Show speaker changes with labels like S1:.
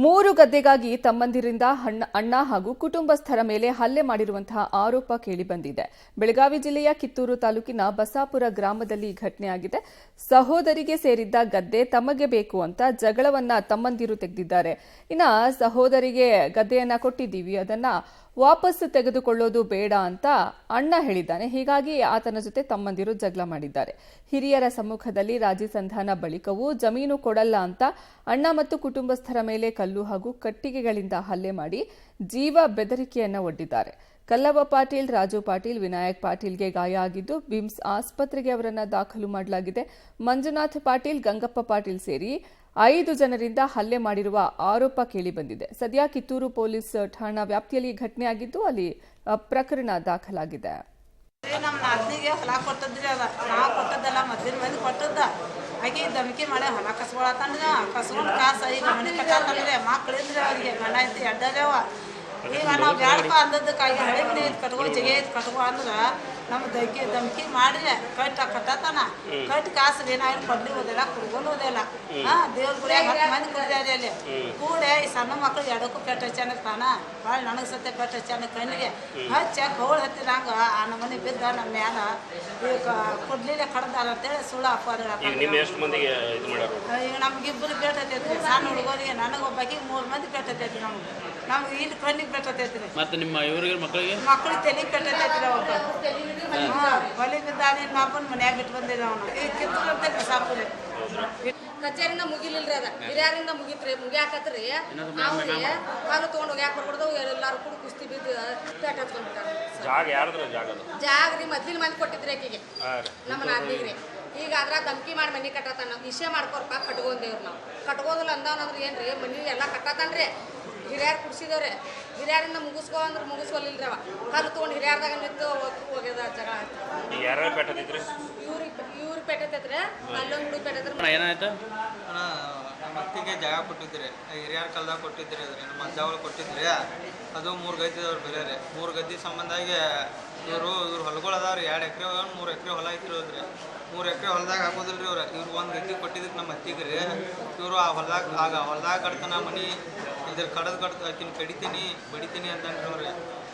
S1: ಮೂರು ಗದ್ದೆಗಾಗಿ ತಮ್ಮಂದಿರಿಂದ ಅಣ್ಣ ಹಾಗೂ ಕುಟುಂಬಸ್ಥರ ಮೇಲೆ ಹಲ್ಲೆ ಮಾಡಿರುವಂತಹ ಆರೋಪ ಕೇಳಿಬಂದಿದೆ. ಬೆಳಗಾವಿ ಜಿಲ್ಲೆಯ ಕಿತ್ತೂರು ತಾಲೂಕಿನ ಬಸಾಪುರ ಗ್ರಾಮದಲ್ಲಿ ಘಟನೆಯಾಗಿದೆ. ಸಹೋದರಿಗೆ ಸೇರಿದ್ದ ಗದ್ದೆ ತಮಗೆ ಬೇಕು ಅಂತ ಜಗಳವನ್ನ ತಮ್ಮಂದಿರು ತೆಗೆದಿದ್ದಾರೆ. ಇನ್ನ ಸಹೋದರಿಗೆ ಗದ್ದೆಯನ್ನ ಕೊಟ್ಟಿದ್ದೀವಿ, ಅದನ್ನ ವಾಪಸ್ ತೆಗೆದುಕೊಳ್ಳೋದು ಬೇಡ ಅಂತ ಅಣ್ಣ ಹೇಳಿದ್ದಾನೆ. ಹೀಗಾಗಿ ಆತನ ಜೊತೆ ತಮ್ಮಂದಿರು ಜಗಳ ಮಾಡಿದ್ದಾರೆ. ಹಿರಿಯರ ಸಮ್ಮುಖದಲ್ಲಿ ರಾಜಿ ಸಂಧಾನ ಬಳಿಕವೂ ಜಮೀನು ಕೊಡಲ್ಲ ಅಂತ ಅಣ್ಣ ಮತ್ತು ಕುಟುಂಬಸ್ಥರ ಮೇಲೆ ಕಲ್ಲು ಹಾಗೂ ಕಟ್ಟಿಗೆಗಳಿಂದ ಹಲ್ಲೆ ಮಾಡಿ ಜೀವ ಬೆದರಿಕೆಯನ್ನ ಒಡ್ಡಿದ್ದಾರೆ. ಕಲ್ಲವ್ವ ಪಾಟೀಲ್, ರಾಜು ಪಾಟೀಲ್, ವಿನಾಯಕ್ ಪಾಟೀಲ್ಗೆ ಗಾಯ ಆಗಿದ್ದು ಬಿಮ್ಸ್ ಆಸ್ಪತ್ರೆಗೆ ಅವರನ್ನ ದಾಖಲು ಮಾಡಲಾಗಿದೆ. ಮಂಜುನಾಥ್ ಪಾಟೀಲ್, ಗಂಗಪ್ಪ ಪಾಟೀಲ್ ಸೇರಿ 5 ಜನರಿಂದ ಹಲ್ಲೆ ಮಾಡಿರುವ ಆರೋಪ ಕೇಳಿಬಂದಿದೆ. ಸದ್ಯ ಕಿತ್ತೂರು ಪೊಲೀಸ್ ಠಾಣಾ ವ್ಯಾಪ್ತಿಯಲ್ಲಿ ಘಟನೆಯಾಗಿದ್ದು ಅಲ್ಲಿ ಪ್ರಕರಣ ದಾಖಲಾಗಿದೆ.
S2: ನಮ್ಮ ನಾದ್ನಿಗೆ ಹೊಲ ಕೊಟ್ಟದ್ರಿ, ಅದ ನಾವು ಕೊಟ್ಟದ್ದಲ್ಲ, ಮದ್ದಿನ ಮಂದಿ ಕೊಟ್ಟದ್ದ. ಆಕೆ ಧಮಕಿ ಮಾಡಿ ಹೊಲ ಕಸ್ಕೊಳತ್ತಂದ್ರೆ ಕಸ್ಕೊಂಡು ಕಾಸು ಈಗ ಮನೆ ಕಟ್ಟಂದ್ರೆ ಮಕ್ಳಿದ್ರೆ ಅವ್ರಿಗೆ ಗಂಡ ಐತಿ ಅಡ್ಡವ. ಈಗ ನಾವು ಬ್ಯಾಡಪ್ಪ ಅಂದದ್ದಕ್ಕಾಗಿ ಹಳೆ ಮನೆ ಐತಿ ಕಟ್ಕೊ, ಜಗ ಐತಿ ಕಟ್ಕೊ ಅಂದ್ರೆ ನಮ್ಮ ಧಮಕಿ ಮಾಡಿ ಕಟ್ಟತಾನ. ಕಟ್ಟಿ ಕಾಸು ಏನಾದ್ರು ಕೊಡ್ಲಿ ಹೋದಿಲ್ಲ, ಕುಡ್ಕೊಂಡು ಹೋದಿಲ್ಲ. ದೇವ್ರ ಗುಡಿ 10 ಮಂದಿ ಕುಡಿದಾರೆ ಅಲ್ಲಿ ಕೂಡೆ. ಈ ಸಣ್ಣ ಮಕ್ಳು ಎಡಕ್ಕೂ ಪೆಟ್ಟ ಹಚ್ಚಾನ ತಾನ, ಭಾಳ ನನಗೆ ಸತ್ಯ ಪೆಟ್ಟ ಹಚ್ಚಾನ ಕಣ್ಣಿಗೆ ಹಚ್ಚ ಕೌಳು ಹತ್ತಿದಂಗ ಆ ನಮ್ಮನೆ ಬಿದ್ದ ನಮ್ಮ ಮ್ಯಾಲ ಈಗ ಕೊಡ್ಲಿಲ್ಲ ಕಡ್ದಾರ ಅಂತೇಳಿ ಸುಳ್ಳು ಅಪ್ಪಾರ. ಈಗ ನಮ್ಗಿಬ್ಬರು ಪೆಟ್ಟ ಹತ್ತೈತ್ರಿ, ಸಣ್ಣ ಹುಡುಗರಿಗೆ ನನಗೊಬ್ಬಾಕಿ 3 ಮಂದಿ ಪೆಟ್ಟ ಹತ್ತೈತಿ. ನಮ್ಗೆ ಇಲ್ಲಿ ಕಣ್ಣಿಗೆ ಪೆಟ್ಟ ಹತ್ತೈತ್ರಿ. ಮಕ್ಳಿಗೆ ತಲೆ ಪೆಟ್ಟ ಹತ್ತೈತ್ರಿ. ಹೊಲಿ ಬಿದ್ದಾನೆ ಮಾಪನ ಮನ್ಯಾಗ ಬಿಟ್ಟು ಬಂದಿದ್ದ ಅವನು. ಈಗ ಕಿತ್ತೂರು ಅಂತ ಬಸಾಪುರ
S3: ಕಚೇರಿಯಿಂದ ಮುಗಿಲಿಲ್ರಿ, ಅದ ಹಿರಿಯರಿಂದ ಮುಗಿತ್ರಿ. ಮುಗಿಯಾಕತ್ರಿ ಅವ್ರಿಗೆ ಕಾಲು ತೊಗೊಂಡು ಹೋಗ್ಯಾಕ ಬರ್ಬಿಡ್ದು. ಎಲ್ಲಾರು ಕೂಡ ಕುಸ್ತಿ ಬಿದ್ದು ಪೇಟ ಹಚ್ಕೊಂಡ್ಬಿಟ್ಟಾರ. ಜಾಗ ರೀ ಮೊದ್ಲಿನ ಮಂದಿ ಕೊಟ್ಟಿದ್ರಿ ಆಕಿಗೆ, ನಮ್ಮ ನಾದ್ನಿಗ್ರಿ. ಈಗ ಅದ್ರಾಗ ಧಮಕಿ ಮಾಡಿ ಮನೆ ಕಟ್ಟತಾನ. ವಿಷಯ ಮಾಡ್ಕೊರ್ಪ ಕಟ್ಕೊಂಡೇವ್ರಿ ನಾವು. ಕಟ್ಕೋದಿಲ್ಲ ಅಂದವನಂದ್ರೆ ಏನ್ರಿ, ಮನೆ ಎಲ್ಲ ಕಟ್ಟತಾನ್ರಿ. ಹಿರಿಯರು ಕುಡ್ಸಿದವ್ರೆ, ಹಿರಿಯರಿಂದ ಮುಗಿಸ್ಕೊ ಅಂದ್ರೆ ಮುಗಿಸ್ಕೊಲಿಲ್ರಿ. ಅವ ಕಲ್ಲು ತೊಗೊಂಡು ಹಿರಿಯರ್ದಾಗ ನಿಂತು ಹೋಗ್ಯದ ಜಗಳ. ಇವ್ರಿಗೆ ಪೆಟ್ಟೈತ್ರಿ, ಅಲ್ಲೊಂದು ಹುಡುಗ ಪೆಟ್ಟೈತ್ರಿ.
S4: ಏನಾಯ್ತು ಅಣ್ಣ, ನಮ್ಮ ಅತ್ತಿಗೆ ಜಾಗ ಕೊಟ್ಟಿದ್ರಿ, ಹಿರಿಯರ ಕಾಲದಾಗ ಕೊಟ್ಟಿದ್ರಿ. ಅದ್ರಿ ನಮ್ಮ ಅಜ್ಜಗಳು ಕೊಟ್ಟಿದ್ರಿ. ಅದು 3 ಗದ್ದೆದವ್ರು ಬೇರೆ 3 ಗದ್ದೆ ಸಂಬಂಧಾಗಿ ಇವ್ರ ಹೊಲಗಳು ಅದಾವ್ರಿ. 2 ಎಕರೆ 3 ಎಕರೆ ಹೊಲ ಐತಿರೋದ್ರಿ. 3 ಎಕರೆ ಹೊಲದಾಗ ಹಾಕೋದಿಲ್ರಿ ಇವ್ರು. 1 ಗದ್ದೆ ಕೊಟ್ಟಿದ್ದಕ್ಕೆ ನಮ್ಮ ಅತ್ತಿಗೆ ರೀ. ಇವರು ಆ ಹೊಲದಾಗ ಕಡ್ತಾನ ಮನಿ ಇದ್ರ ಕಡದ್ ಆಕಿನ ಕಡಿತೀನಿ ಬಡಿತೀನಿ ಅಂತಂದ್ರಿ ಅವ್ರಿ.